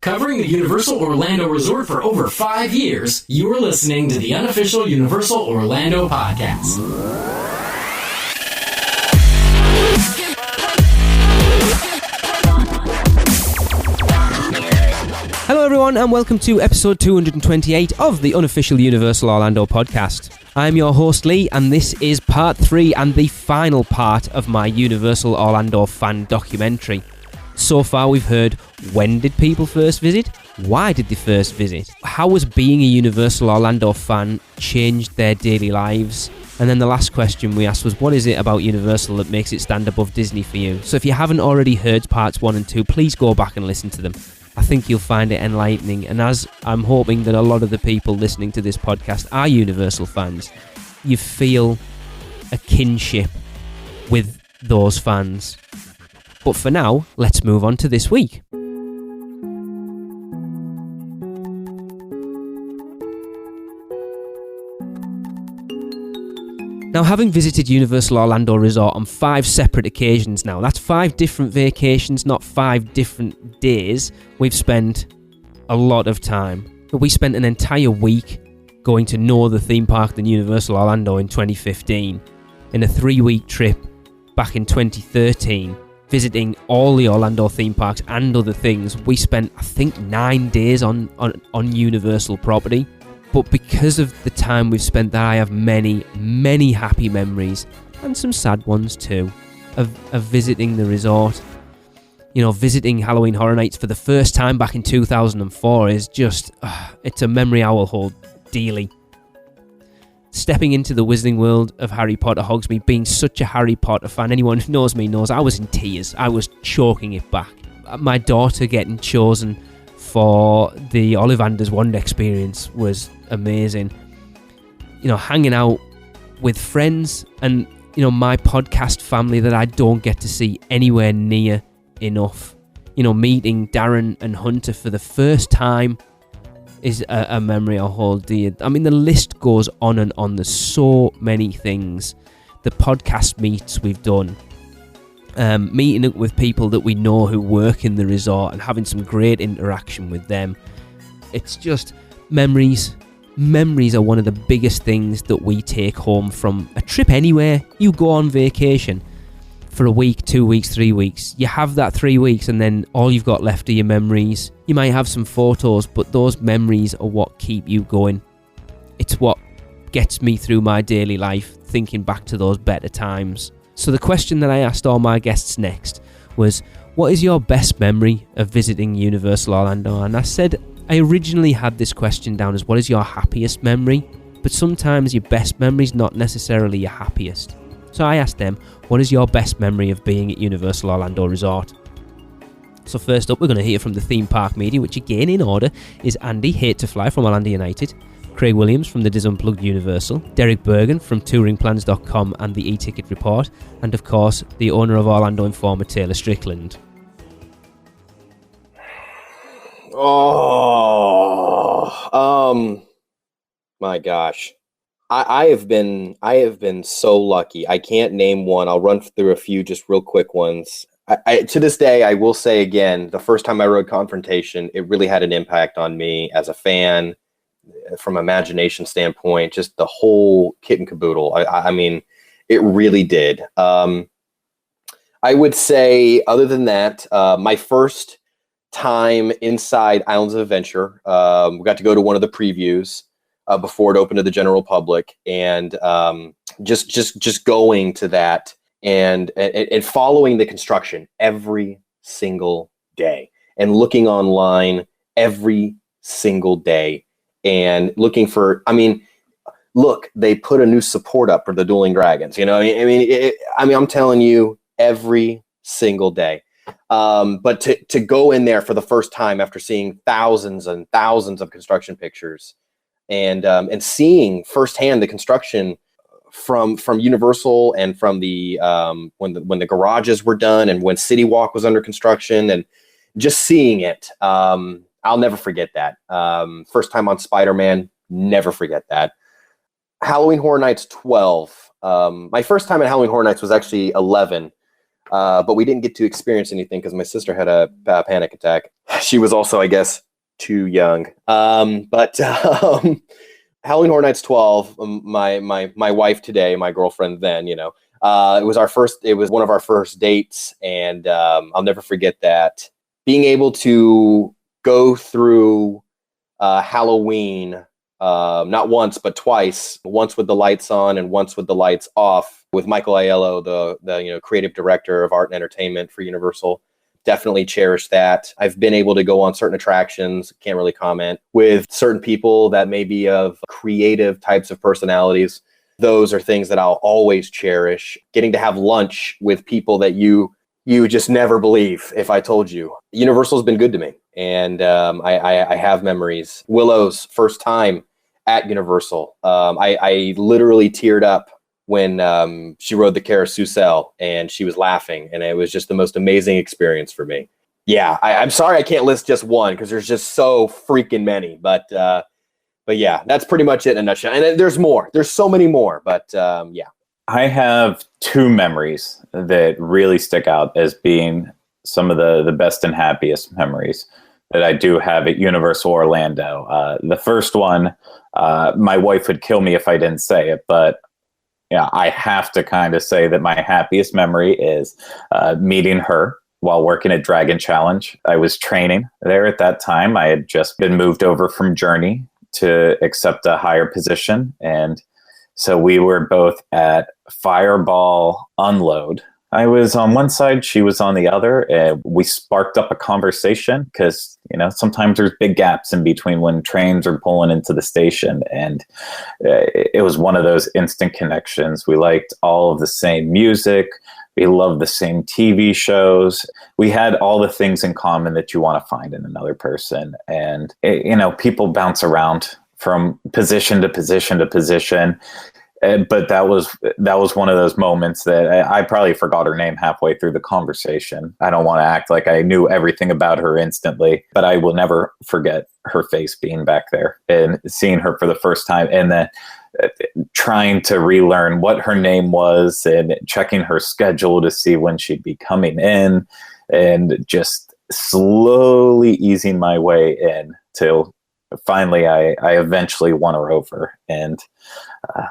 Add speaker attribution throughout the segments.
Speaker 1: Covering the Universal Orlando Resort for over 5 years, you are listening to the unofficial Universal Orlando podcast.
Speaker 2: Hello everyone and welcome to episode 228 of the unofficial Universal Orlando podcast. I'm your host Lee and this is part 3 and the final part of my Universal Orlando fan documentary. So far we've heard when did people first visit, why did they first visit, how has being a Universal Orlando fan changed their daily lives, and then the last question we asked was what is it about Universal that makes it stand above Disney for you. So if you haven't already heard parts 1 and 2, please go back and listen to them. I think you'll find it enlightening, and as I'm hoping that a lot of the people listening to this podcast are Universal fans, you feel a kinship with those fans. But for now, let's move on to this week. Now, having visited Universal Orlando Resort on 5 separate occasions now, that's 5 different vacations, not 5 different days, we've spent a lot of time. We spent an entire week going to no other theme park than Universal Orlando in 2015, in a 3-week trip back in 2013, visiting all the Orlando theme parks and other things. We spent, I think, 9 days on Universal property. But because of the time we've spent there, I have many, many happy memories, and some sad ones too, of visiting the resort. You know, visiting Halloween Horror Nights for the first time back in 2004 is just, it's a memory I will hold dearly. Stepping into the Wizarding World of Harry Potter Hogsmeade, being such a Harry Potter fan, anyone who knows me knows I was in tears. I was choking it back. My daughter getting chosen for the Ollivander's Wand experience was amazing. You know, hanging out with friends and, you know, my podcast family that I don't get to see anywhere near enough. You know, meeting Darren and Hunter for the first time is a memory I'll hold dear. I mean, the list goes on and on. There's so many things. The podcast meets we've done. Meeting up with people that we know who work in the resort and having some great interaction with them. It's just memories. Memories are one of the biggest things that we take home from a trip anywhere. You go on vacation for a week, 2 weeks, 3 weeks. You have that 3 weeks and then all you've got left are your memories. You might have some photos, but those memories are what keep you going. It's what gets me through my daily life, thinking back to those better times. So the question that I asked all my guests next was, what is your best memory of visiting Universal Orlando? And I said, I originally had this question down as what is your happiest memory? But sometimes your best memory is not necessarily your happiest. So I asked them, what is your best memory of being at Universal Orlando Resort? So first up, we're going to hear from the theme park media, which again in order is Andy, Hate to Fly from Orlando United, Craig Williams from the Diz Unplugged Universal, Derek Bergen from touringplans.com and the e-ticket report, and of course the owner of Orlando Informer, Taylor Strickland.
Speaker 3: My gosh. I have been so lucky. I can't name one. I'll run through a few just real quick ones. I to this day, I will say again, the first time I rode Confrontation, it really had an impact on me as a fan, from imagination standpoint, just the whole kit and caboodle. I mean, it really did. I would say, other than that, my first time inside Islands of Adventure, we got to go to one of the previews before it opened to the general public, and just going to that and following the construction every single day and looking online every single day and looking for, I mean, look, they put a new support up for the Dueling Dragons, you know, I'm telling you, every single day. But to go in there for the first time after seeing thousands and thousands of construction pictures and seeing firsthand the construction from Universal and from the when the garages were done and when City Walk was under construction and just seeing it, I'll never forget that. First time on Spider-Man, never forget that. Halloween Horror Nights 12. My first time at Halloween Horror Nights was actually 11, but we didn't get to experience anything because my sister had a panic attack. she was also, I guess, too young. But Halloween Horror Nights 12, my wife today, my girlfriend then, it was one of our first dates, and I'll never forget that. Being able to go through Halloween, not once, but twice, once with the lights on and once with the lights off, with Michael Aiello, the creative director of art and entertainment for Universal. Definitely cherish that. I've been able to go on certain attractions, can't really comment, with certain people that may be of creative types of personalities. Those are things that I'll always cherish. Getting to have lunch with people that you just never believe if I told you. Universal's been good to me, and I have memories. Willow's first time at Universal, I literally teared up when she rode the carousel and she was laughing, and it was just the most amazing experience for me. Yeah, I'm sorry I can't list just one because there's just so freaking many, but yeah, that's pretty much it in a nutshell. And there's more. There's so many more, but yeah.
Speaker 4: I have two memories that really stick out as being some of the best and happiest memories that I do have at Universal Orlando. The first one, my wife would kill me if I didn't say it, but yeah, I have to kind of say that my happiest memory is meeting her while working at Dragon Challenge. I was training there at that time. I had just been moved over from Journey to accept a higher position. And so we were both at Fireball Unload. I was on one side, she was on the other, and we sparked up a conversation because, sometimes there's big gaps in between when trains are pulling into the station. And it was one of those instant connections. We liked all of the same music. We loved the same TV shows. We had all the things in common that you want to find in another person. And, people bounce around from position to position to position. But that was one of those moments that I probably forgot her name halfway through the conversation. I don't want to act like I knew everything about her instantly, but I will never forget her face being back there and seeing her for the first time, and then trying to relearn what her name was and checking her schedule to see when she'd be coming in, and just slowly easing my way in till finally I eventually won her over, and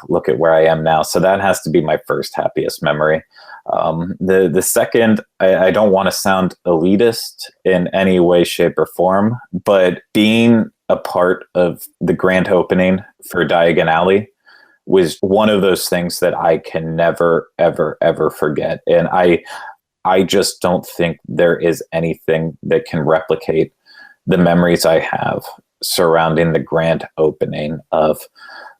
Speaker 4: look at where I am now. So that has to be my first happiest memory. The second, I don't want to sound elitist in any way, shape, or form, but being a part of the grand opening for Diagon Alley was one of those things that I can never, ever, ever forget. And I just don't think there is anything that can replicate the memories I have surrounding the grand opening of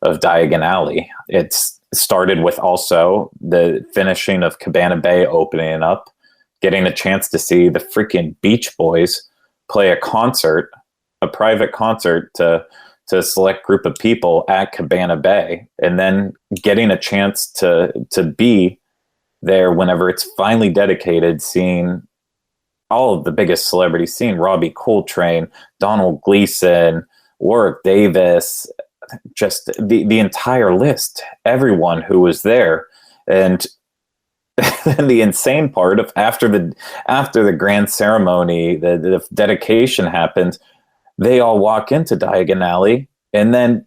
Speaker 4: Diagon Alley. It's started with also the finishing of Cabana Bay opening up, getting a chance to see the freaking Beach Boys play a concert, a private concert to a select group of people at Cabana Bay, and then getting a chance to be there whenever it's finally dedicated, seeing all of the biggest celebrities, seeing Robbie Coltrane, Donald Gleason, Warwick Davis, just the entire list, everyone who was there. And then the insane part of after the grand ceremony, the dedication happened, they all walk into Diagon Alley, and then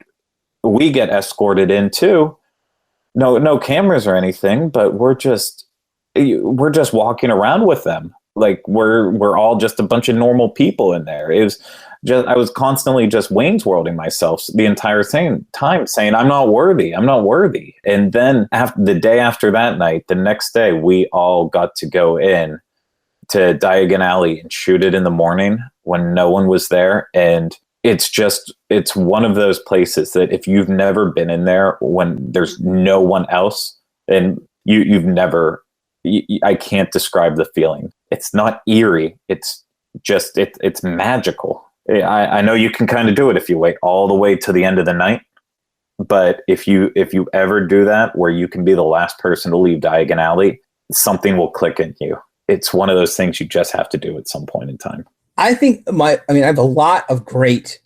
Speaker 4: we get escorted in too. No cameras or anything, but we're just walking around with them. Like we're all just a bunch of normal people in there. It was just, I was constantly just Wayne's Worlding myself the entire time, saying, I'm not worthy. And then the day after that night, the next day, we all got to go in to Diagon Alley and shoot it in the morning when no one was there. And it's one of those places that if you've never been in there when there's no one else, and you've never, I can't describe the feeling. It's not eerie. It's just, it's magical. I know you can kind of do it if you wait all the way to the end of the night. But if you ever do that, where you can be the last person to leave Diagon Alley, something will click in you. It's one of those things you just have to do at some point in time.
Speaker 5: I think I have a lot of great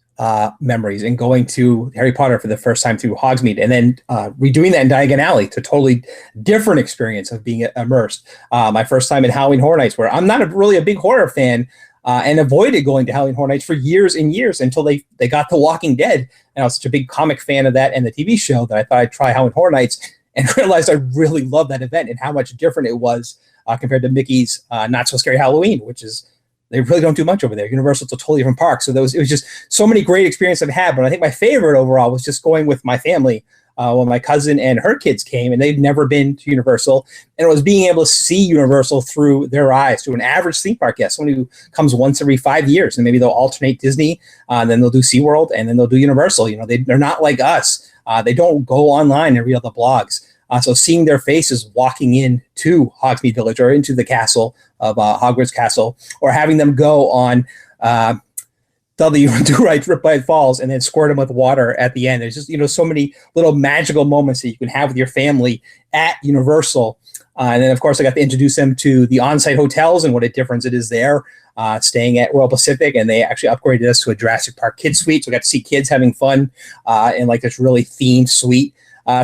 Speaker 5: memories in going to Harry Potter for the first time through Hogsmeade, and then redoing that in Diagon Alley to totally different experience of being immersed. My first time in Halloween Horror Nights, where I'm not really a big horror fan, and avoided going to Halloween Horror Nights for years and years until they got The Walking Dead. And I was such a big comic fan of that and the TV show that I thought I'd try Halloween Horror Nights, and realized I really loved that event and how much different it was compared to Mickey's Not So Scary Halloween, which is, they really don't do much over there. Universal's a totally different park. So it was just so many great experiences I've had. But I think my favorite overall was just going with my family when my cousin and her kids came, and they'd never been to Universal. And it was being able to see Universal through their eyes, to an average theme park guest, someone who comes once every 5 years, and maybe they'll alternate Disney, and then they'll do SeaWorld, and then they'll do Universal. They're not like us. They don't go online and read all the blogs. So seeing their faces walking into Hogsmeade Village or into the castle of Hogwarts Castle, or having them go on Riptide Falls and then squirt them with water at the end. There's just, so many little magical moments that you can have with your family at Universal. And then, of course, I got to introduce them to the on-site hotels and what a difference it is there. Staying at Royal Pacific, and they actually upgraded us to a Jurassic Park Kids Suite. So we got to see kids having fun in like this really themed suite.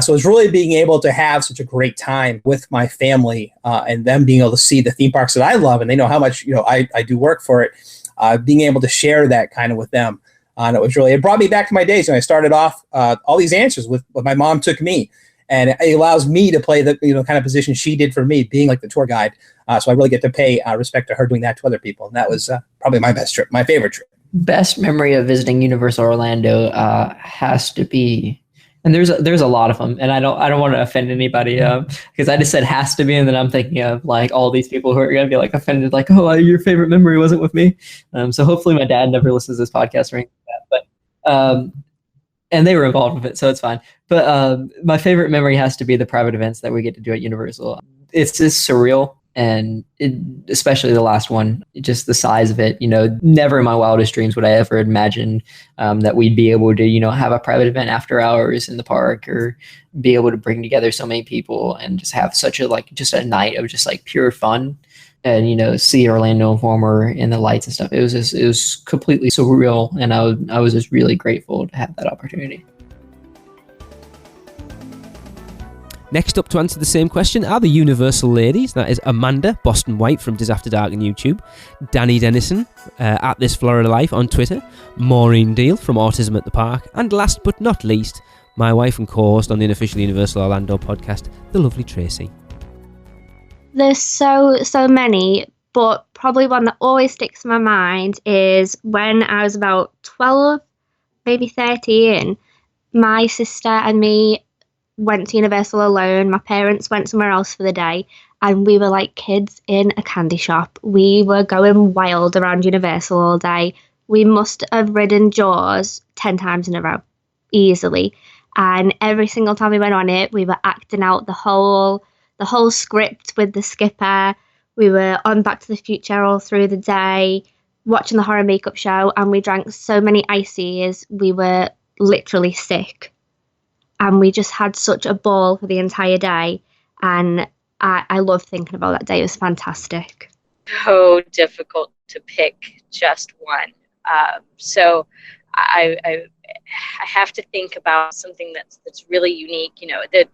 Speaker 5: So it's really being able to have such a great time with my family and them being able to see the theme parks that I love, and they know how much I do work for it. Being able to share that kind of with them, and it brought me back to my days when I started off all these answers with what my mom took me, and it allows me to play the kind of position she did for me, being like the tour guide. So I really get to pay respect to her doing that to other people, and that was probably my best trip, my favorite trip.
Speaker 6: Best memory of visiting Universal Orlando has to be. And there's a lot of them, and I don't want to offend anybody because I just said has to be, and then I'm thinking of like all these people who are going to be like offended, like, oh, your favorite memory wasn't with me. So hopefully my dad never listens to this podcast or anything like that. But and they were involved with it, so it's fine. But my favorite memory has to be the private events that we get to do at Universal. It's just surreal. And especially the last one, just the size of it, never in my wildest dreams would I ever imagine that we'd be able to, have a private event after hours in the park, or be able to bring together so many people and just have such a night of just like pure fun, and, see Orlando Informer and the lights and stuff. It was completely surreal. And I was just really grateful to have that opportunity.
Speaker 2: Next up to answer the same question are the Universal ladies. That is Amanda Boston White from Diz After Dark on YouTube, Danny Dennison at This Florida Life on Twitter, Maureen Deal from Autism at the Park, and last but not least, my wife and co-host on the unofficial Universal Orlando podcast, the lovely Tracy.
Speaker 7: There's so many, but probably one that always sticks in my mind is when I was about 12, maybe 13, my sister and me went to Universal alone. My parents went somewhere else for the day, and we were like kids in a candy shop. We were going wild around Universal all day. We must have ridden Jaws 10 times in a row, easily. And every single time we went on it, we were acting out the whole script with the skipper. We were on Back to the Future all through the day, watching the horror makeup show, and we drank so many ices, we were literally sick. And we just had such a ball for the entire day. And I love thinking about that day. It was fantastic.
Speaker 8: So difficult to pick just one. So I have to think about something that's really unique.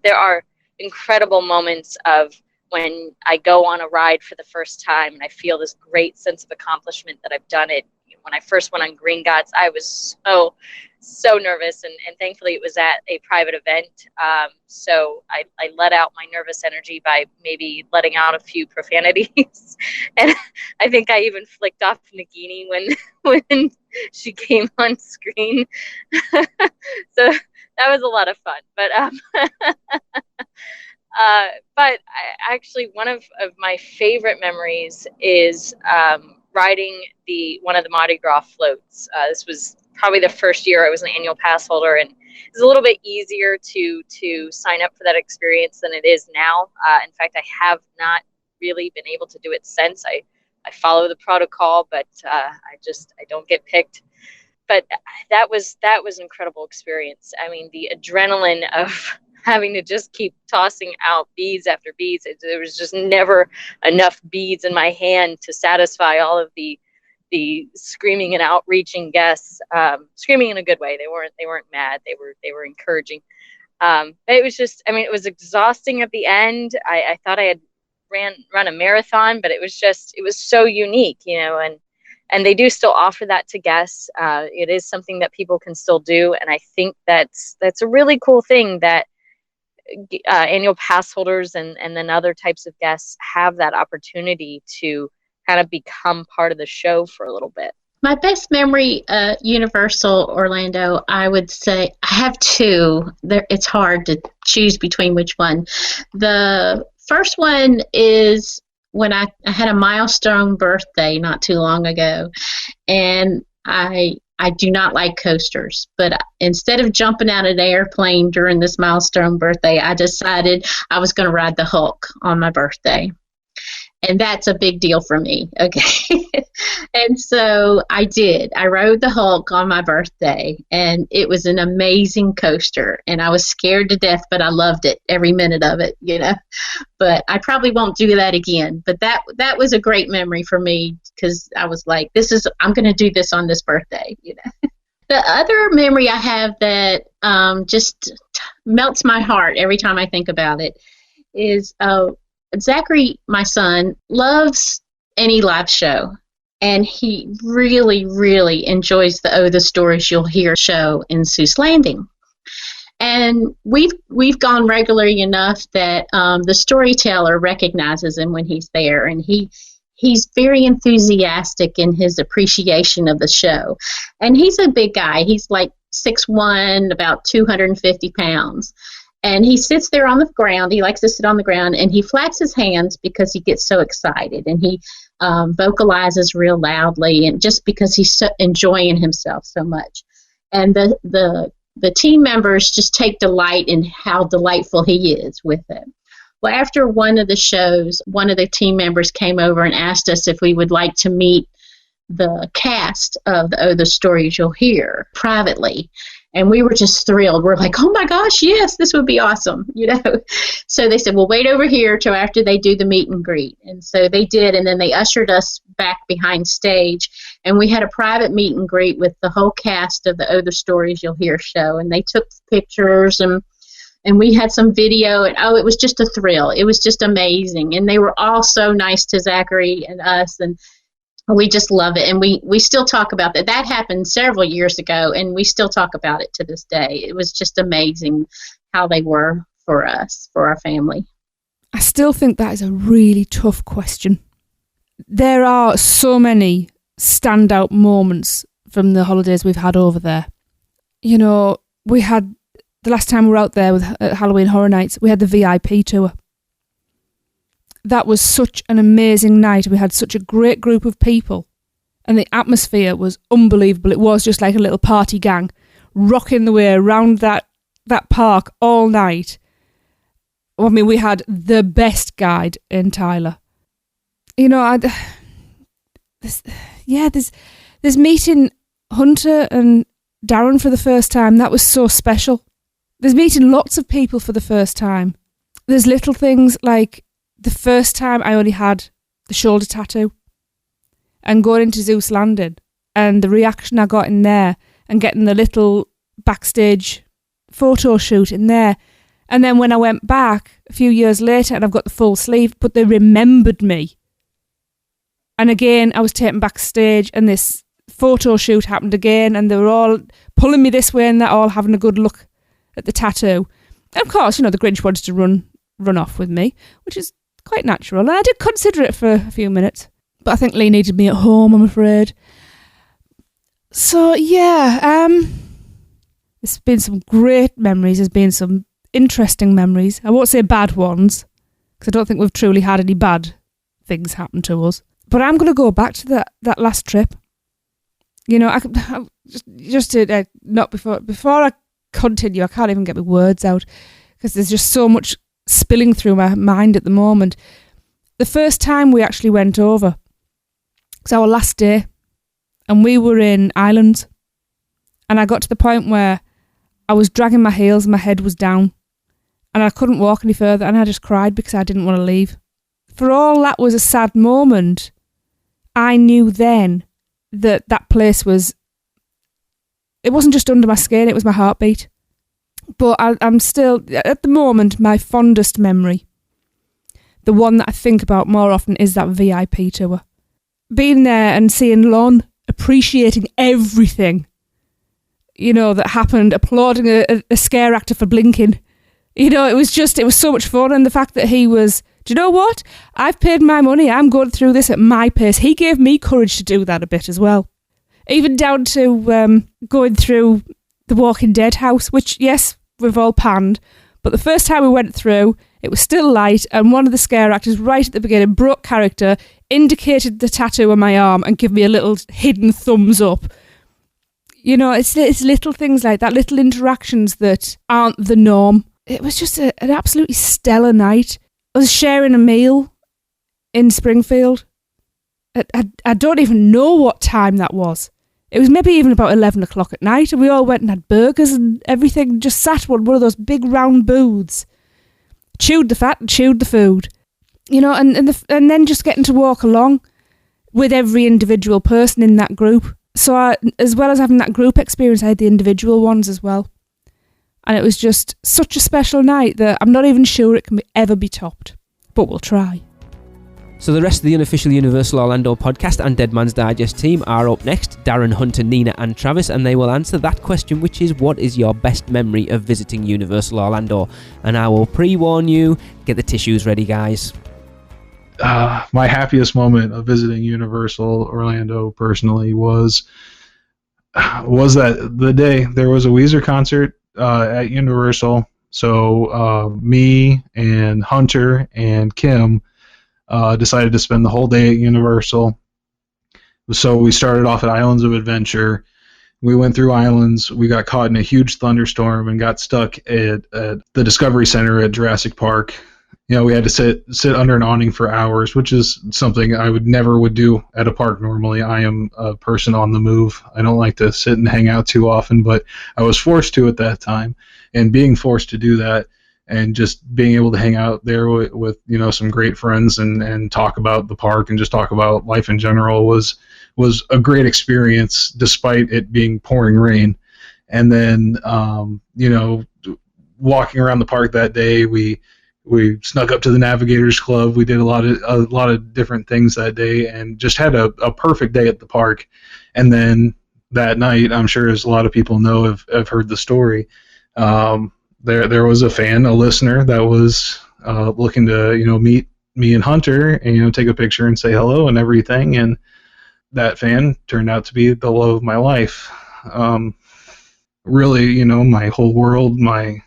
Speaker 8: There are incredible moments of when I go on a ride for the first time and I feel this great sense of accomplishment that I've done it. When I first went on Green Gods, I was so nervous, and thankfully it was at a private event. So I let out my nervous energy by maybe letting out a few profanities. And I think I even flicked off Nagini when she came on screen. So that was a lot of fun. But actually one of my favorite memories is riding one of the Mardi Gras floats. This was probably the first year I was an annual pass holder, and it's a little bit easier to sign up for that experience than it is now. In fact, I have not really been able to do it since. I follow the protocol, but I don't get picked. But that was an incredible experience. I mean, the adrenaline of having to just keep tossing out beads after beads. There was just never enough beads in my hand to satisfy all of the screaming and outreaching guests, screaming in a good way. They weren't mad. They were encouraging. It was just, it was exhausting at the end. I thought I had run a marathon, but it was so unique, and and they do still offer that to guests. It is something that people can still do, and I think that's a really cool thing that annual pass holders and then other types of guests have that opportunity to kind of become part of the show for a little bit.
Speaker 9: My best memory, Universal Orlando, I would say I have two. It's hard to choose between which one. The first one is when I had a milestone birthday not too long ago, and I do not like coasters, but instead of jumping out of an airplane during this milestone birthday, I decided I was going to ride the Hulk on my birthday. And that's a big deal for me, okay? And so I did. I rode the Hulk on my birthday, and it was an amazing coaster. And I was scared to death, but I loved it, every minute of it, you know. But I probably won't do that again. But that was a great memory for me, because I was like, I'm going to do this on this birthday, you know. The other memory I have that just melts my heart every time I think about it is Zachary, my son, loves any live show, and he really, really enjoys the Stories You'll Hear show in Seuss Landing. And we've gone regularly enough that the storyteller recognizes him when he's there, and he's very enthusiastic in his appreciation of the show. And he's a big guy. He's like 6'1", about 250 pounds. And he sits there on the ground. He likes to sit on the ground, and he flaps his hands because he gets so excited. And he vocalizes real loudly, and just because he's so enjoying himself so much. And the team members just take delight in how delightful he is with it. Well, after one of the shows, one of the team members came over and asked us if we would like to meet the cast of the Stories You'll Hear privately. And we were just thrilled. We're like, oh my gosh, yes, this would be awesome, you know. So they said, well, wait over here till after they do the meet and greet. And so they did, and then they ushered us back behind stage, and we had a private meet and greet with the whole cast of the Stories You'll Hear show. And they took pictures, and we had some video, and it was just a thrill. It was just amazing. And they were all so nice to Zachary and us, and we just love it, and we still talk about that. That happened several years ago, and we still talk about it to this day. It was just amazing how they were for us, for our family.
Speaker 10: I still think that is a really tough question. There are so many standout moments from the holidays we've had over there. You know, we had, the last time we were out there at Halloween Horror Nights, we had the VIP tour. That was such an amazing night. We had such a great group of people, and the atmosphere was unbelievable. It was just like a little party gang rocking the way around that park all night. I mean, we had the best guide in Tyler. You know, there's meeting Hunter and Darren for the first time. That was so special. There's meeting lots of people for the first time. There's little things like the first time I only had the shoulder tattoo, and going into Zeus Landing and the reaction I got in there, and getting the little backstage photo shoot in there. And then when I went back a few years later and I've got the full sleeve, but they remembered me. And again, I was taken backstage, and this photo shoot happened again, and they were all pulling me this way and that, all having a good look at the tattoo. And of course, you know, the Grinch wanted to run off with me, which is quite natural, and I did consider it for a few minutes, but I think Lee needed me at home, I'm afraid. So yeah, there's been some great memories, there's been some interesting memories. I won't say bad ones, because I don't think we've truly had any bad things happen to us, but I'm going to go back to that last trip. You know, before I continue, I can't even get my words out, because there's just so much spilling through my mind at the moment. The first time we actually went over, it was our last day, and we were in Ireland, and I got to the point where I was dragging my heels and my head was down, and I couldn't walk any further, and I just cried because I didn't want to leave. For all that was a sad moment, I knew then that place was, it wasn't just under my skin, it was my heartbeat. But I'm still, at the moment, my fondest memory, the one that I think about more often, is that VIP tour. being there and seeing Lon appreciating everything, that happened, applauding a scare actor for blinking. It was so much fun. And the fact that he was, do you know what? I've paid my money. I'm going through this at my pace. He gave me courage to do that a bit as well. Even down to going through the Walking Dead house, which, yes, we've all panned. But the first time we went through, it was still light, and one of the scare actors right at the beginning broke character, indicated the tattoo on my arm, and gave me a little hidden thumbs up. It's little things like that, little interactions that aren't the norm. It was just an absolutely stellar night. I was sharing a meal in Springfield. I don't even know what time that was. It was maybe even about 11 o'clock at night, and we all went and had burgers and everything, just sat on one of those big round booths, chewed the fat and chewed the food, and then just getting to walk along with every individual person in that group. So as well as having that group experience, I had the individual ones as well. And it was just such a special night that I'm not even sure it can ever be topped, but we'll try.
Speaker 2: So the rest of the unofficial Universal Orlando podcast and Dead Man's Digest team are up next, Darren, Hunter, Nina and Travis, and they will answer that question, which is, what is your best memory of visiting Universal Orlando? And I will pre-warn you, get the tissues ready, guys.
Speaker 11: My happiest moment of visiting Universal Orlando personally was that the day there was a Weezer concert at Universal. So me and Hunter and Kim decided to spend the whole day at Universal. So we started off at Islands of Adventure. We went through Islands. We got caught in a huge thunderstorm and got stuck at the Discovery Center at Jurassic Park. We had to sit under an awning for hours, which is something I would never do at a park normally. I am a person on the move. I don't like to sit and hang out too often, but I was forced to at that time. And being forced to do that and just being able to hang out there with some great friends and talk about the park and just talk about life in general was a great experience, despite it being pouring rain. And then walking around the park that day, we snuck up to the Navigators Club. We did a lot of different things that day and just had a perfect day at the park. And then that night, I'm sure as a lot of people know, have heard the story, there was a listener that was looking to meet me and Hunter and take a picture and say hello and everything, and that fan turned out to be the love of my life. Really, my whole world, my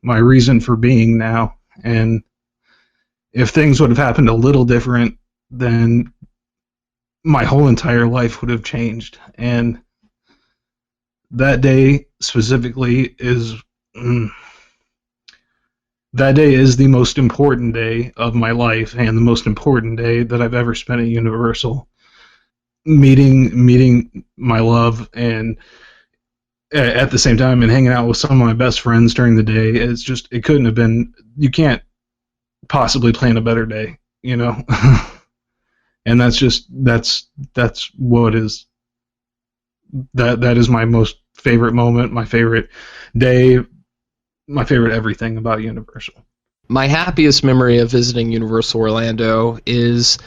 Speaker 11: reason for being now. And if things would have happened a little different, then my whole entire life would have changed. And that day specifically is the most important day of my life and the most important day that I've ever spent at Universal. Meeting my love and at the same time and hanging out with some of my best friends during the day. It couldn't have been, you can't possibly plan a better day, and that's what is, that is my most favorite moment, my favorite day, my favorite everything about Universal.
Speaker 12: My happiest memory of visiting Universal Orlando is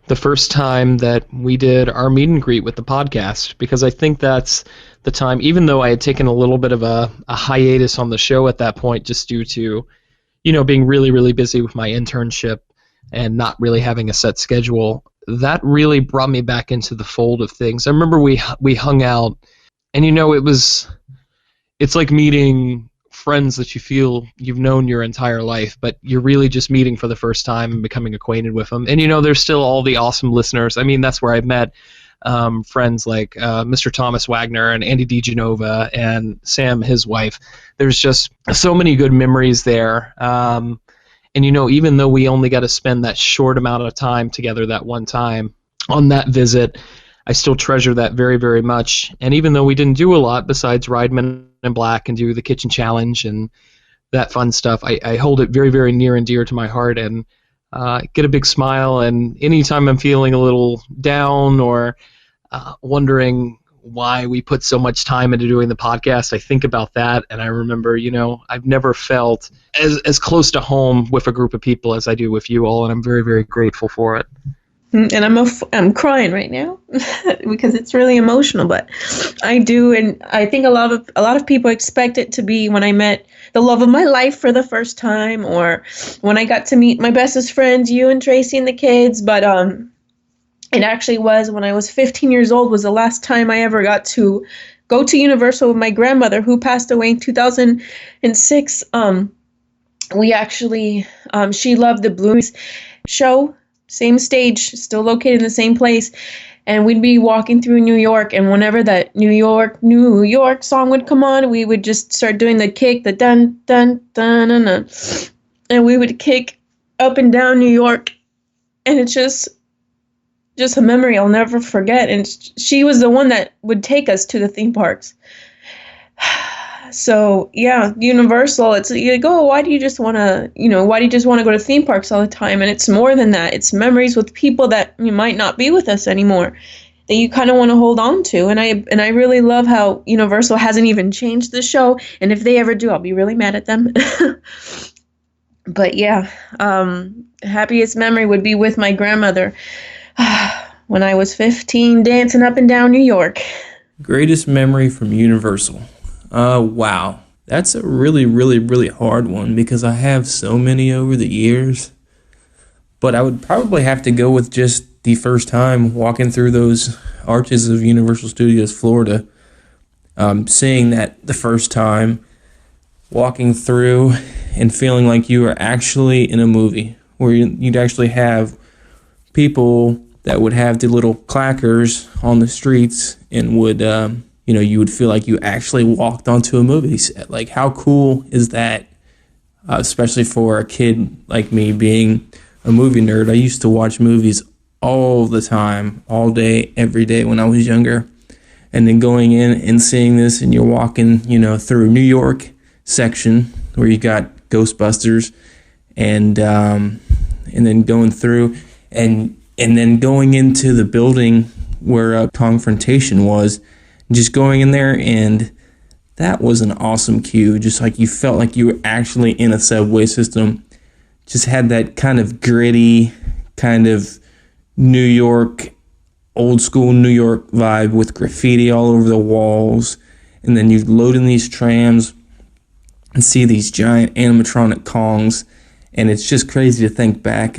Speaker 12: the first time that we did our meet and greet with the podcast, because I think that's the time, even though I had taken a little bit of a hiatus on the show at that point, just due to, being really, really busy with my internship and not really having a set schedule, that really brought me back into the fold of things. I remember we hung out, and it's like meeting friends that you feel you've known your entire life, but you're really just meeting for the first time and becoming acquainted with them. And there's still all the awesome listeners. I mean, that's where I've met friends like Mr. Thomas Wagner and Andy DeGenova and Sam, his wife. There's just so many good memories there. And even though we only got to spend that short amount of time together that one time on that visit, I still treasure that very, very much. And even though we didn't do a lot besides ride Men in Black and do the kitchen challenge and that fun stuff, I hold it very, very near and dear to my heart and get a big smile. And anytime I'm feeling a little down or wondering why we put so much time into doing the podcast, I think about that. And I remember, I've never felt as close to home with a group of people as I do with you all. And I'm very, very grateful for it.
Speaker 13: and I'm crying right now because it's really emotional, but I do, and I think a lot of people expect it to be when I met the love of my life for the first time, or when I got to meet my bestest friends, you and Tracy and the kids, but it actually was when I was 15 years old was the last time I ever got to go to Universal with my grandmother, who passed away in 2006. We actually, she loved the Blues show, same stage, still located in the same place. And we'd be walking through New York, and whenever that New York song would come on, we would just start doing the kick, the dun, dun, dun, dun, dun. And we would kick up and down New York. And it's just a memory I'll never forget. And she was the one that would take us to the theme parks. So yeah, Universal, it's, you go, why do you just want to go to theme parks all the time? And it's more than that. It's memories with people that you might not be with us anymore, that you kind of want to hold on to. And I really love how Universal hasn't even changed the show. And if they ever do, I'll be really mad at them. But yeah, happiest memory would be with my grandmother when I was 15, dancing up and down New York.
Speaker 14: Greatest memory from Universal. Wow. That's a really, really, really hard one because I have so many over the years. But I would probably have to go with just the first time walking through those arches of Universal Studios Florida. Seeing that the first time, walking through and feeling like you were actually in a movie where you'd actually have people that would have the little clackers on the streets and would, you would feel like you actually walked onto a movie set. Like, how cool is that? Especially for a kid like me being a movie nerd. I used to watch movies all the time, all day, every day when I was younger. And then going in and seeing this, and you're walking, through New York section where you got Ghostbusters, and then going through and then going into the building where Confrontation was, just going in there, and that was an awesome queue. Just like you felt like you were actually in a subway system. Just had that kind of gritty, kind of New York, old school New York vibe with graffiti all over the walls. And then you load in these trams and see these giant animatronic Kongs. And it's just crazy to think back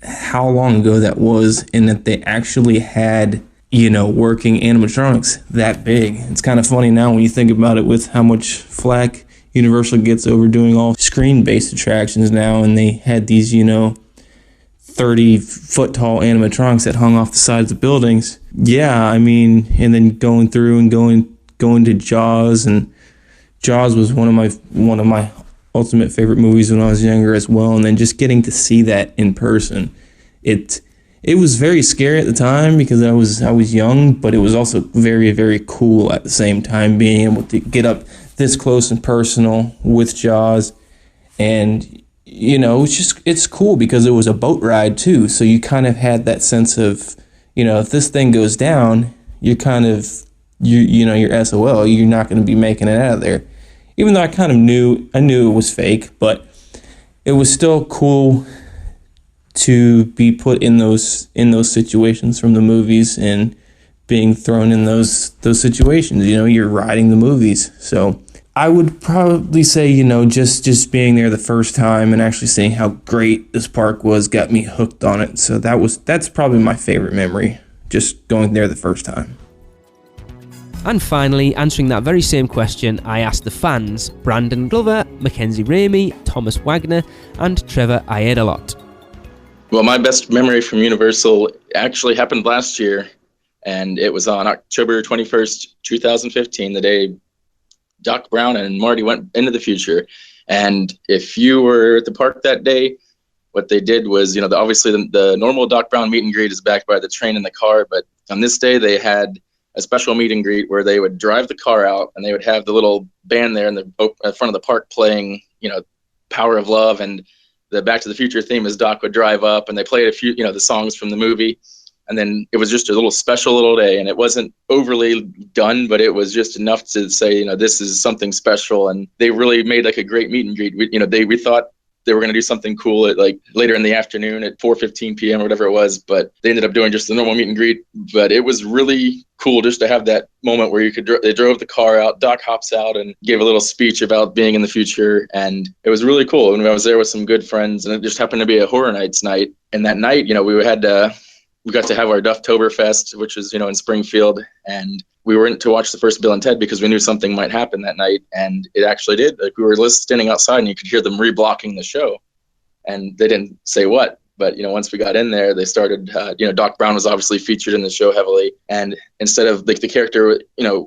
Speaker 14: how long ago that was, and that they actually had, working animatronics that big. It's kind of funny now when you think about it with how much flack Universal gets over doing all screen-based attractions now, and they had these, 30-foot tall animatronics that hung off the sides of buildings. Yeah, and then going through and going to Jaws, and Jaws was one of my ultimate favorite movies when I was younger as well, and then just getting to see that in person. It was very scary at the time because I was young, but it was also very, very cool at the same time, being able to get up this close and personal with Jaws. And it's cool because it was a boat ride too, so you kind of had that sense of, if this thing goes down, you're kind of you're SOL, you're not going to be making it out of there. Even though I knew it was fake, but it was still cool to be put in those situations from the movies and being thrown in those situations. You're riding the movies. So I would probably say, just being there the first time and actually seeing how great this park was got me hooked on it. So that's probably my favorite memory, just going there the first time.
Speaker 2: And finally, answering that very same question, I asked the fans, Brandon Glover, Mackenzie Ramey, Thomas Wagner, and Trevor Iedalot.
Speaker 15: Well, my best memory from Universal actually happened last year, and it was on October 21st, 2015, the day Doc Brown and Marty went into the future. And if you were at the park that day, what they did was, obviously the normal Doc Brown meet and greet is backed by the train and the car, but on this day they had a special meet and greet where they would drive the car out and they would have the little band there in the front of the park playing, Power of Love, and the Back to the Future theme as Doc would drive up, and they played a few, the songs from the movie. And then it was just a little special little day, and it wasn't overly done, but it was just enough to say, this is something special. And they really made like a great meet and greet. We thought they were going to do something cool at like later in the afternoon at 4:15 p.m. or whatever it was, but they ended up doing just the normal meet and greet. But it was really cool just to have that moment where they drove the car out, Doc hops out and gave a little speech about being in the future. And it was really cool. And I was there with some good friends, and it just happened to be a Horror Nights night. And that night, we got to have our Dufftoberfest, which is, in Springfield. And we went to watch the first Bill and Ted because we knew something might happen that night. And it actually did. Like, we were standing outside and you could hear them reblocking the show. And they didn't say what. But, once we got in there, they started, Doc Brown was obviously featured in the show heavily. And instead of the character,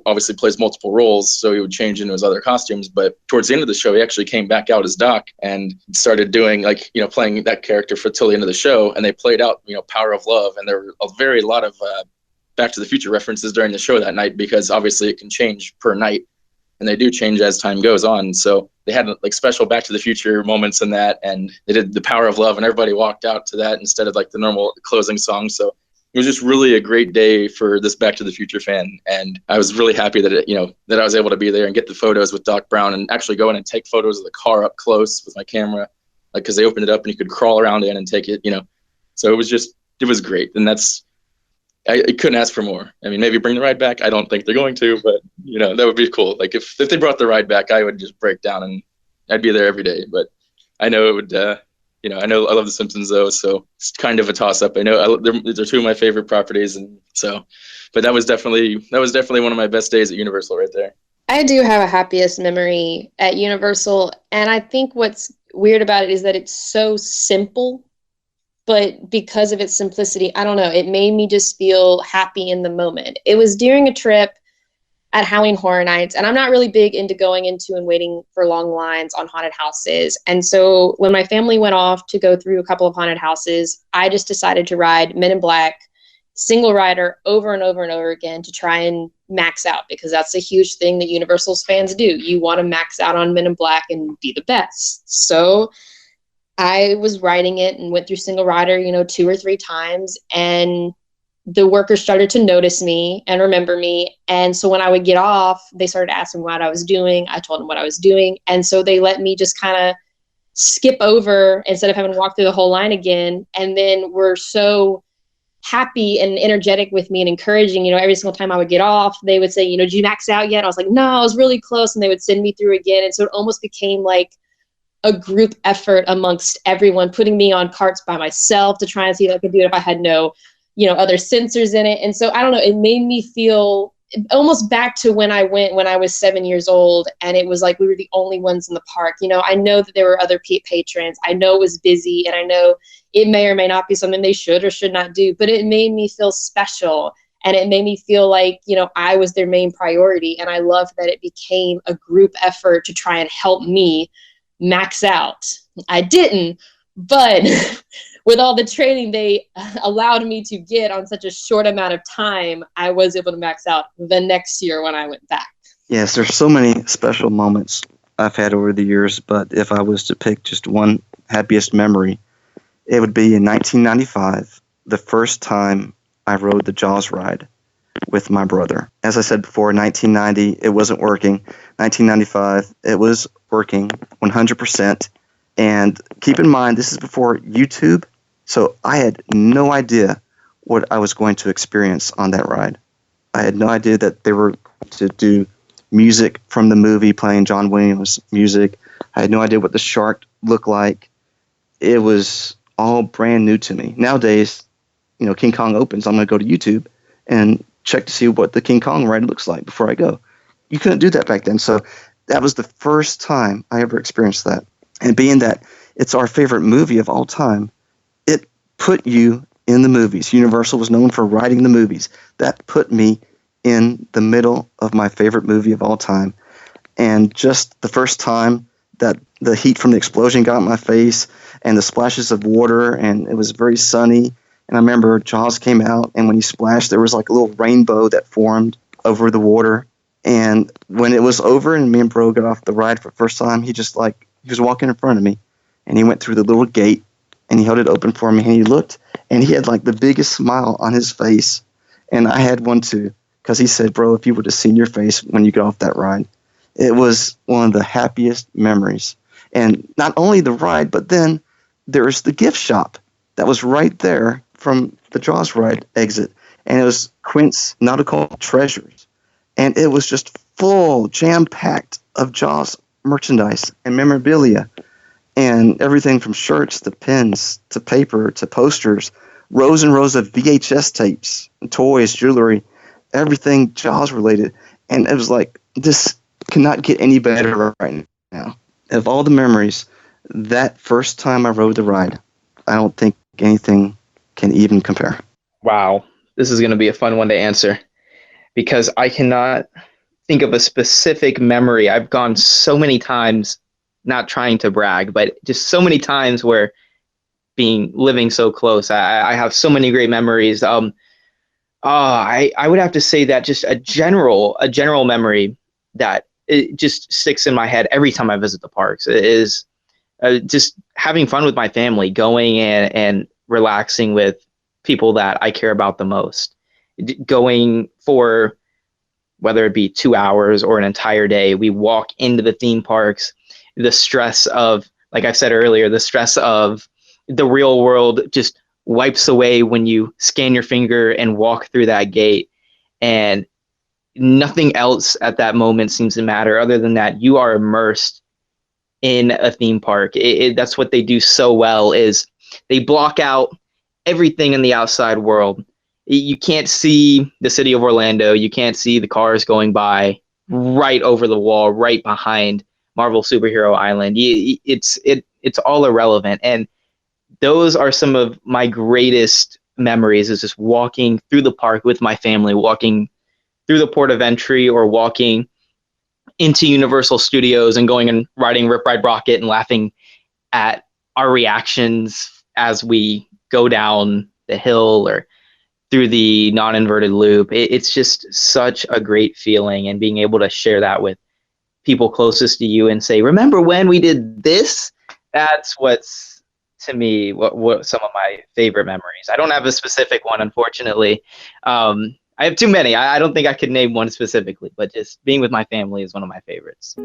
Speaker 15: obviously plays multiple roles, so he would change into his other costumes. But towards the end of the show, he actually came back out as Doc and started doing playing that character till the end of the show. And they played out, Power of Love. And there were a lot of Back to the Future references during the show that night, because obviously it can change per night. And they do change as time goes on. So they had special Back to the Future moments in that, and they did the Power of Love, and everybody walked out to that instead of the normal closing song. So it was just really a great day for this Back to the Future fan. And I was really happy that that I was able to be there and get the photos with Doc Brown, and actually go in and take photos of the car up close with my camera, because they opened it up and you could crawl around in and take it, So it was great. And I couldn't ask for more. I mean, maybe bring the ride back. I don't think they're going to, but that would be cool. Like if they brought the ride back, I would just break down and I'd be there every day. But I know it would. I know I love The Simpsons though, so it's kind of a toss up. I know they're two of my favorite properties, and so. But that was definitely one of my best days at Universal right there.
Speaker 16: I do have a happiest memory at Universal, and I think what's weird about it is that it's so simple. But because of its simplicity, I don't know, it made me just feel happy in the moment. It was during a trip at Halloween Horror Nights, and I'm not really big into going into and waiting for long lines on haunted houses. And so when my family went off to go through a couple of haunted houses, I just decided to ride Men in Black, single rider, over and over and over again to try and max out, because that's a huge thing that Universal's fans do. You want to max out on Men in Black and be the best. So I was riding it and went through single rider, 2 or 3 times, and the workers started to notice me and remember me. And so when I would get off, they started asking what I was doing. I told them what I was doing. And so they let me just kind of skip over instead of having to walk through the whole line again. And then were so happy and energetic with me and encouraging, every single time I would get off, they would say, did you max out yet? I was like, no, I was really close. And they would send me through again. And so it almost became like a group effort amongst everyone, putting me on carts by myself to try and see if I could do it if I had no, other sensors in it. And so I don't know, it made me feel almost back to when I went when I was 7 years old, and it was like we were the only ones in the park. I know that there were other patrons. I know it was busy, and I know it may or may not be something they should or should not do, but it made me feel special. And it made me feel like, I was their main priority. And I love that it became a group effort to try and help me max out. I didn't, but with all the training they allowed me to get on such a short amount of time, I was able to max out the next year when I went back.
Speaker 17: Yes, there's so many special moments I've had over the years, but if I was to pick just one happiest memory, it would be in 1995, the first time I rode the Jaws ride with my brother. As I said before, 1990, it wasn't working. 1995, it was working 100%. And keep in mind, this is before YouTube, so I had no idea what I was going to experience on that ride. I had no idea that they were going to do music from the movie playing John Williams music. I had no idea what the shark looked like. It was all brand new to me. Nowadays, King Kong opens, I'm going to go to YouTube and check to see what the King Kong ride looks like before I go. You couldn't do that back then, so that was the first time I ever experienced that. And being that it's our favorite movie of all time, it put you in the movies. Universal was known for writing the movies. That put me in the middle of my favorite movie of all time. And just the first time that the heat from the explosion got in my face and the splashes of water, and it was very sunny. And I remember Jaws came out, and when he splashed, there was like a little rainbow that formed over the water. And when it was over and me and Bro got off the ride for the first time, he was walking in front of me, and he went through the little gate, and he held it open for me, and he looked, and he had like the biggest smile on his face. And I had one too, because he said, Bro, if you would have seen your face when you got off that ride. It was one of the happiest memories. And not only the ride, but then there's the gift shop that was right there from the Jaws ride exit. And it was Quint's Nautical Treasures. And it was just full, jam-packed of Jaws merchandise and memorabilia. And everything from shirts to pins to paper to posters, rows and rows of VHS tapes, toys, jewelry, everything Jaws related. And it was like, this cannot get any better right now. Of all the memories, that first time I rode the ride, I don't think anything can even compare.
Speaker 18: Wow, this is going to be a fun one to answer because I cannot think of a specific memory. I've gone so many times, not trying to brag, but just so many times where living so close, I have so many great memories. I would have to say that just a general memory that it just sticks in my head every time I visit the parks is just having fun with my family, going and relaxing with people that I care about the most. Going for whether it be 2 hours or an entire day, we walk into the theme parks. The stress of, like I said earlier, the stress of the real world just wipes away when you scan your finger and walk through that gate. And nothing else at that moment seems to matter other than that you are immersed in a theme park. That's what they do so well, is they block out everything in the outside world. You can't see the city of Orlando. You can't see the cars going by right over the wall, right behind Marvel Superhero Island. It's all irrelevant. And those are some of my greatest memories, is just walking through the park with my family, walking through the port of entry or walking into Universal Studios and going and riding Rip Ride Rocket and laughing at our reactions as we go down the hill or through the non-inverted loop. It's just such a great feeling, and being able to share that with people closest to you and say, remember when we did this? That's what's, to me, what some of my favorite memories. I don't have a specific one, unfortunately. I have too many. I don't think I could name one specifically, but just being with my family is one of my favorites.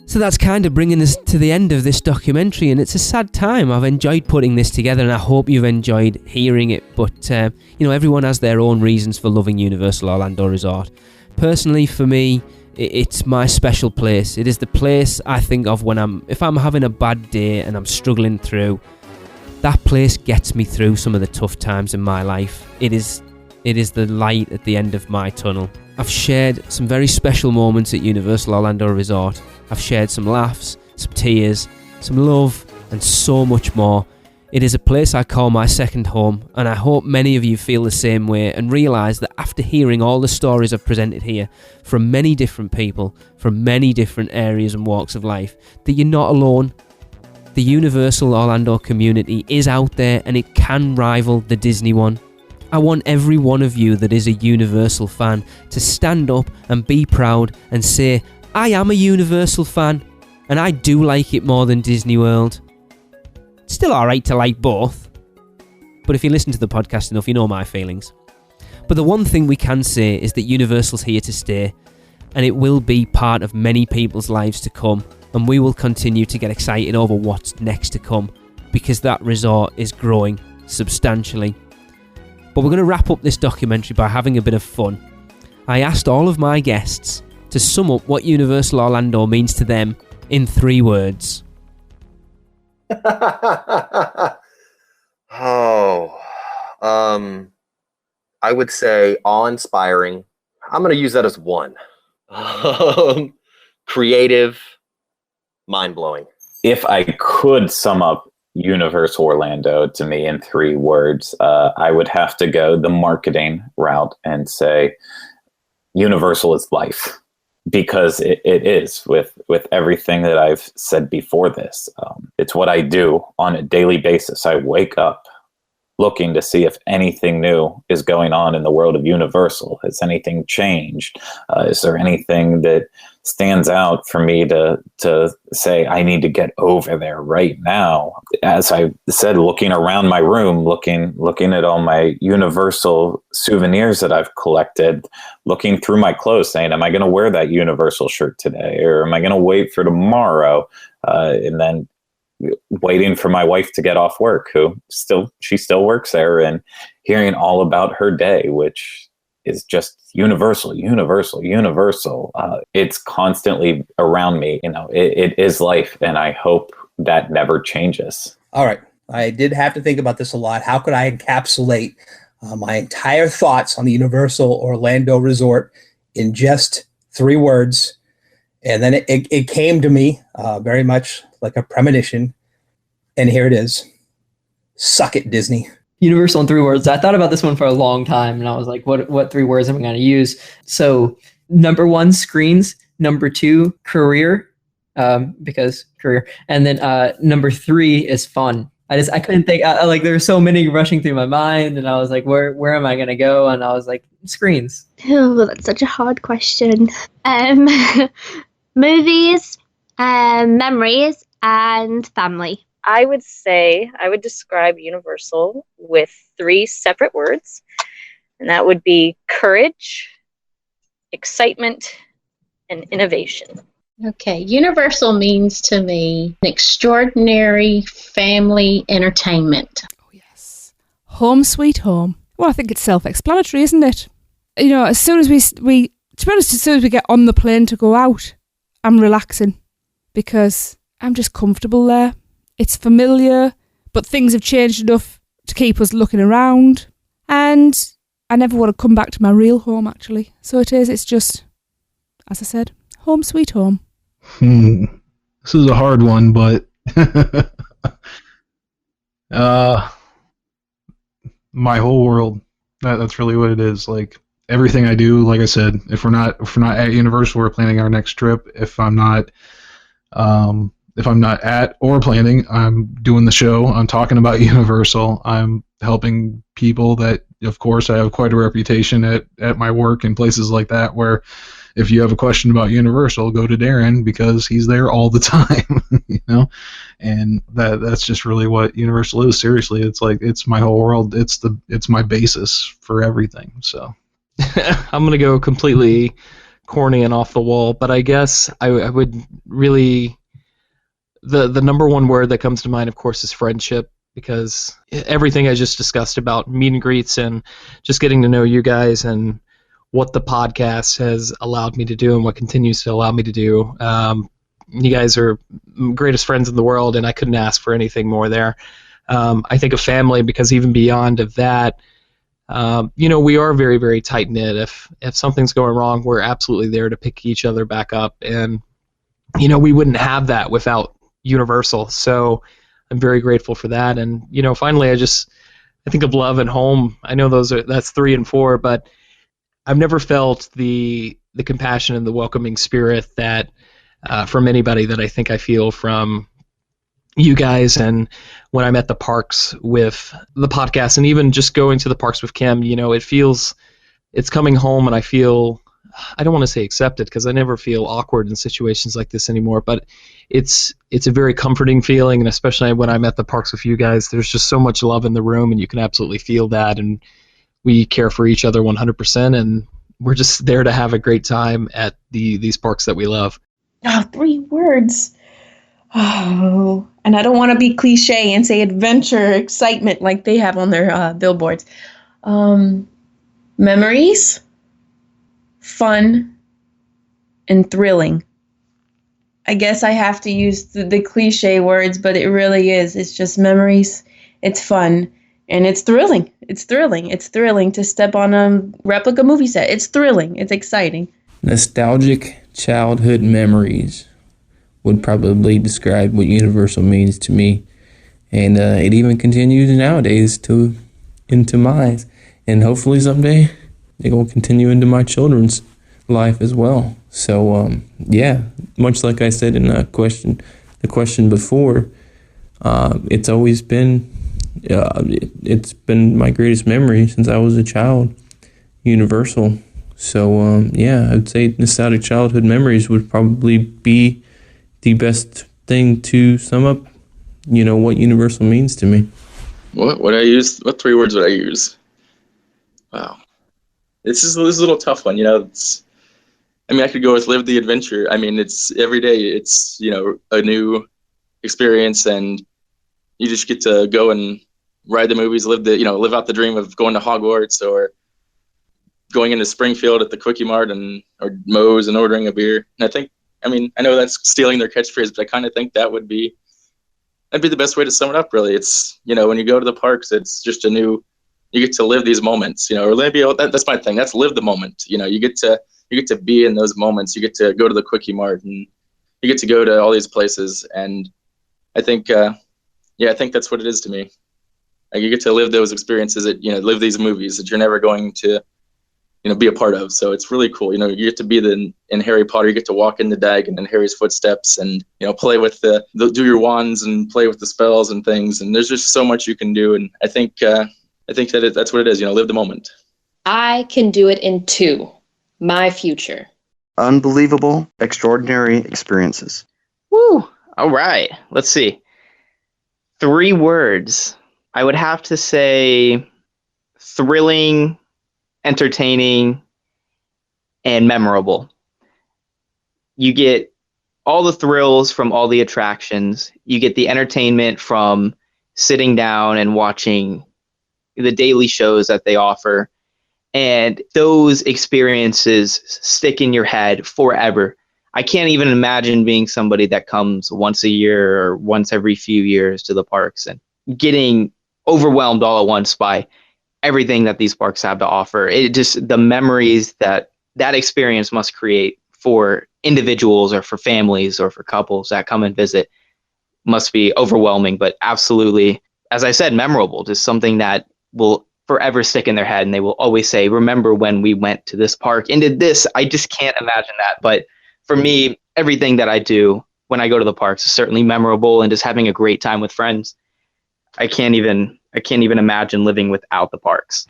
Speaker 2: So that's kind of bringing us to the end of this documentary, and it's a sad time. I've enjoyed putting this together, and I hope you've enjoyed hearing it. But, everyone has their own reasons for loving Universal Orlando Resort. Personally, for me, it's my special place. It is the place I think of if I'm having a bad day and I'm struggling through. That place gets me through some of the tough times in my life. It is the light at the end of my tunnel. I've shared some very special moments at Universal Orlando Resort. I've shared some laughs, some tears, some love, and so much more. It is a place I call my second home, and I hope many of you feel the same way and realise that after hearing all the stories I've presented here from many different people, from many different areas and walks of life, that you're not alone. The Universal Orlando community is out there, and it can rival the Disney one. I want every one of you that is a Universal fan to stand up and be proud and say, I am a Universal fan, and I do like it more than Disney World. It's still alright to like both, but if you listen to the podcast enough, you know my feelings. But the one thing we can say is that Universal's here to stay, and it will be part of many people's lives to come, and we will continue to get excited over what's next to come, because that resort is growing substantially. But we're going to wrap up this documentary by having a bit of fun. I asked all of my guests to sum up what Universal Orlando means to them in 3 words.
Speaker 3: I would say awe-inspiring. I'm going to use that as 1. Creative, mind-blowing.
Speaker 4: If I could sum up Universal Orlando to me in 3 words, I would have to go the marketing route and say Universal is life, because it is with everything that I've said before this. It's what I do on a daily basis. I wake up looking to see if anything new is going on in the world of Universal. Has anything changed? Is there anything that stands out for me to say I need to get over there right now? As I said, looking around my room, looking at all my Universal souvenirs that I've collected, looking through my clothes, saying, am I going to wear that Universal shirt today, or am I going to wait for tomorrow? And then waiting for my wife to get off work, she still works there, and hearing all about her day, which is just Universal. It's constantly around me. It is life, and I hope that never changes.
Speaker 5: All right. I did have to think about this a lot. How could I encapsulate my entire thoughts on the Universal Orlando Resort in just 3 words? And then it came to me very much like a premonition. And here it is. Suck it, Disney.
Speaker 6: Universal in 3 words. I thought about this one for a long time, and I was like, what 3 words am I going to use? So number 1, screens. Number 2, career, because career. And then number 3 is fun. I couldn't think, like there were so many rushing through my mind, and I was like, where am I going to go? And I was like, screens.
Speaker 7: Oh, that's such a hard question. Movies, memories, and family.
Speaker 8: I would say I would describe Universal with 3 separate words, and that would be courage, excitement, and innovation.
Speaker 9: Okay, Universal means to me an extraordinary family entertainment.
Speaker 10: Home sweet home. Well, I think it's self-explanatory, isn't it? As soon as we to be honest, as soon as we get on the plane to go out, I'm relaxing because I'm just comfortable there. It's familiar, but things have changed enough to keep us looking around. And I never want to come back to my real home, actually. So it's just, as I said, home sweet home.
Speaker 11: This is a hard one, but my whole world. That's really what it is. Like everything I do, like I said, if we're not at Universal, we're planning our next trip. If I'm not at or planning, I'm doing the show. I'm talking about Universal. I'm helping people that, of course, I have quite a reputation at my work and places like that, where if you have a question about Universal, go to Darren because he's there all the time, and that's just really what Universal is. Seriously, it's like, it's my whole world. It's my basis for everything. So
Speaker 12: I'm going to go completely corny and off the wall, but I guess I would really, the number 1 word that comes to mind, of course, is friendship, because everything I just discussed about meet and greets and just getting to know you guys and what the podcast has allowed me to do and what continues to allow me to do. You guys are greatest friends in the world, and I couldn't ask for anything more there. I think of family because even beyond of that, we are very, very tight-knit. If something's going wrong, we're absolutely there to pick each other back up. And, we wouldn't have that without Universal. So I'm very grateful for that. And, finally, I think of love and home. I know that's 3 and 4, but I've never felt the compassion and the welcoming spirit that from anybody that I think I feel from you guys. And when I'm at the parks with the podcast, and even just going to the parks with Kim, it's coming home, and I feel, I don't want to say accepted because I never feel awkward in situations like this anymore, but it's a very comforting feeling. And especially when I'm at the parks with you guys, there's just so much love in the room, and you can absolutely feel that. And we care for each other 100%, and we're just there to have a great time at these parks that we love.
Speaker 13: Oh, 3 words. Oh, and I don't want to be cliche and say adventure, excitement like they have on their billboards. Memories, fun, and thrilling. I guess I have to use the cliche words, but it really is. It's just memories, it's fun, and it's thrilling. It's thrilling. It's thrilling to step on a replica movie set. It's thrilling. It's exciting.
Speaker 14: Nostalgic childhood memories would probably describe what Universal means to me. And it even continues nowadays into mine. And hopefully someday it will continue into my children's life as well. So, much like I said in the question before, it's always been It's been my greatest memory since I was a child, Universal. So, yeah, I'd say nostalgic childhood memories would probably be the best thing to sum up, what Universal means to me.
Speaker 15: What would I use? What 3 words would I use? Wow. This is a little tough one, I could go with live the adventure. It's every day. It's, a new experience, and you just get to go and ride the movies, live out the dream of going to Hogwarts or going into Springfield at the Quickie Mart or Moe's and ordering a beer. And I know that's stealing their catchphrase, but I kind of think that'd be the best way to sum it up, really. It's, when you go to the parks, it's just you get to live these moments, or maybe that's my thing. That's live the moment. You get to be in those moments. You get to go to the Quickie Mart and you get to go to all these places. And I think, I think that's what it is to me. Like, you get to live those experiences live these movies that you're never going to, be a part of. So it's really cool. You get to be in Harry Potter. You get to walk in the Diagon and Harry's footsteps, and play with do your wands and play with the spells and things. And there's just so much you can do. And I think that's what it is. Live the moment.
Speaker 16: I can do it in 2. My future.
Speaker 17: Unbelievable, extraordinary experiences.
Speaker 18: Woo! All right. Let's see. 3 words. I would have to say thrilling, entertaining, and memorable. You get all the thrills from all the attractions. You get the entertainment from sitting down and watching the daily shows that they offer. And those experiences stick in your head forever. I can't even imagine being somebody that comes once a year or once every few years to the parks and getting overwhelmed all at once by everything that these parks have to offer. It just, the memories that experience must create for individuals or for families or for couples that come and visit must be overwhelming, but absolutely, as I said, memorable. Just something that will forever stick in their head, and they will always say, remember when we went to this park and did this. I just can't imagine that. But for me, everything that I do when I go to the parks is certainly memorable, and just having a great time with friends. I can't even imagine living without the parks.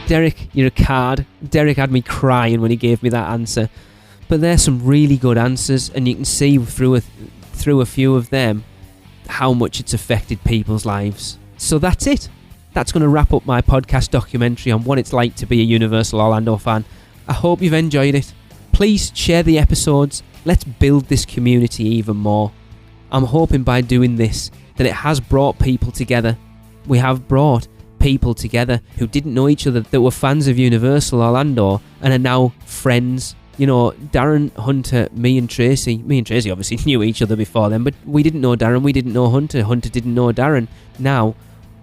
Speaker 2: Derek, you're a card. Derek had me crying when he gave me that answer. But there's some really good answers, and you can see through a few of them how much it's affected people's lives. So that's it. That's going to wrap up my podcast documentary on what it's like to be a Universal Orlando fan. I hope you've enjoyed it. Please share the episodes. Let's build this community even more. I'm hoping by doing this that it has brought people together. We have brought people together who didn't know each other, that were fans of Universal Orlando and are now friends. Darren, Hunter, me and Tracy obviously knew each other before then, but we didn't know Darren, we didn't know Hunter didn't know Darren. Now,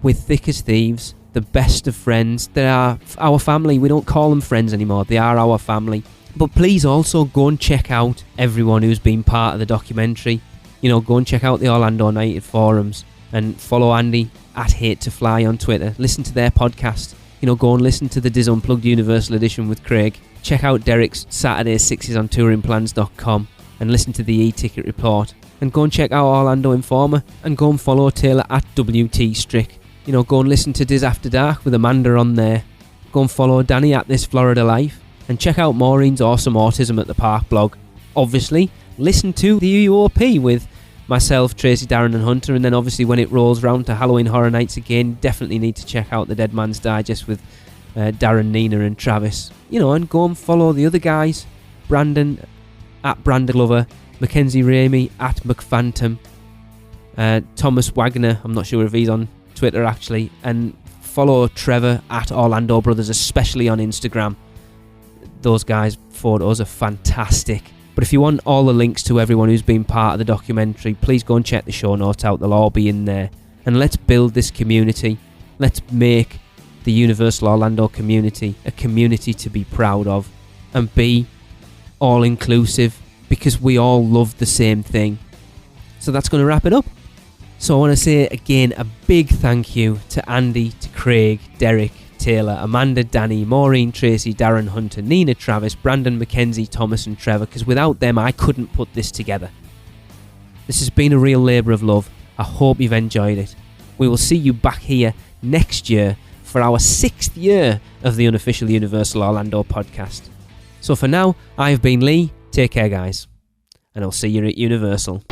Speaker 2: we're thick as thieves, the best of friends. They are our family. We don't call them friends anymore, they are our family. But please also go and check out everyone who's been part of the documentary. Go and check out the Orlando United forums and follow Andy at Hate to Fly on Twitter. Listen to their podcast. Go and listen to the Diz Unplugged Universal Edition with Craig. Check out Derek's Saturday 6s on touringplans.com and listen to the e-ticket report. And go and check out Orlando Informer and go and follow Taylor at WT Strick. Go and listen to Diz After Dark with Amanda on there. Go and follow Danny at This Florida Life. And check out Maureen's Awesome Autism at the Park blog. Obviously, listen to the UUOP with myself, Tracy, Darren and Hunter. And then obviously when it rolls round to Halloween Horror Nights again, definitely need to check out the Dead Man's Digest with Darren, Nina and Travis. And go and follow the other guys. Brandon at Brandalover, Mackenzie Ramey at McPhantom, Thomas Wagner, I'm not sure if he's on Twitter actually, and follow Trevor at Orlando Brothers, especially on Instagram. Those guys' photos are fantastic. But if you want all the links to everyone who's been part of the documentary, please go and check the show notes out. They'll all be in there. And let's build this community. Let's make the Universal Orlando community a community to be proud of and be all-inclusive, because we all love the same thing. So that's going to wrap it up. So I want to say again a big thank you to Andy, to Craig, Derek, Taylor, Amanda, Danny, Maureen, Tracy, Darren, Hunter, Nina, Travis, Brandon, Mackenzie, Thomas and Trevor, because without them I couldn't put this together. This has been a real labour of love. I hope you've enjoyed it. We will see you back here next year for our 6th year of the Unofficial Universal Orlando podcast. So for now, I've been Lee. Take care, guys. And I'll see you at Universal.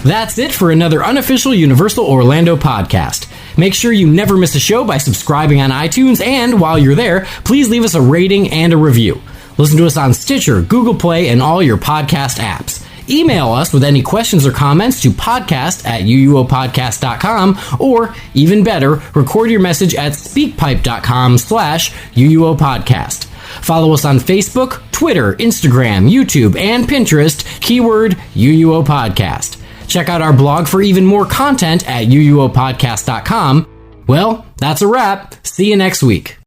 Speaker 1: That's it for another Unofficial Universal Orlando podcast. Make sure you never miss a show by subscribing on iTunes, and while you're there, please leave us a rating and a review. Listen to us on Stitcher, Google Play, and all your podcast apps. Email us with any questions or comments to podcast@uuopodcast.com, or even better, record your message at speakpipe.com/uuopodcast. Follow us on Facebook, Twitter, Instagram, YouTube, and Pinterest, keyword UUO Podcast. Check out our blog for even more content at uuopodcast.com. Well, that's a wrap. See you next week.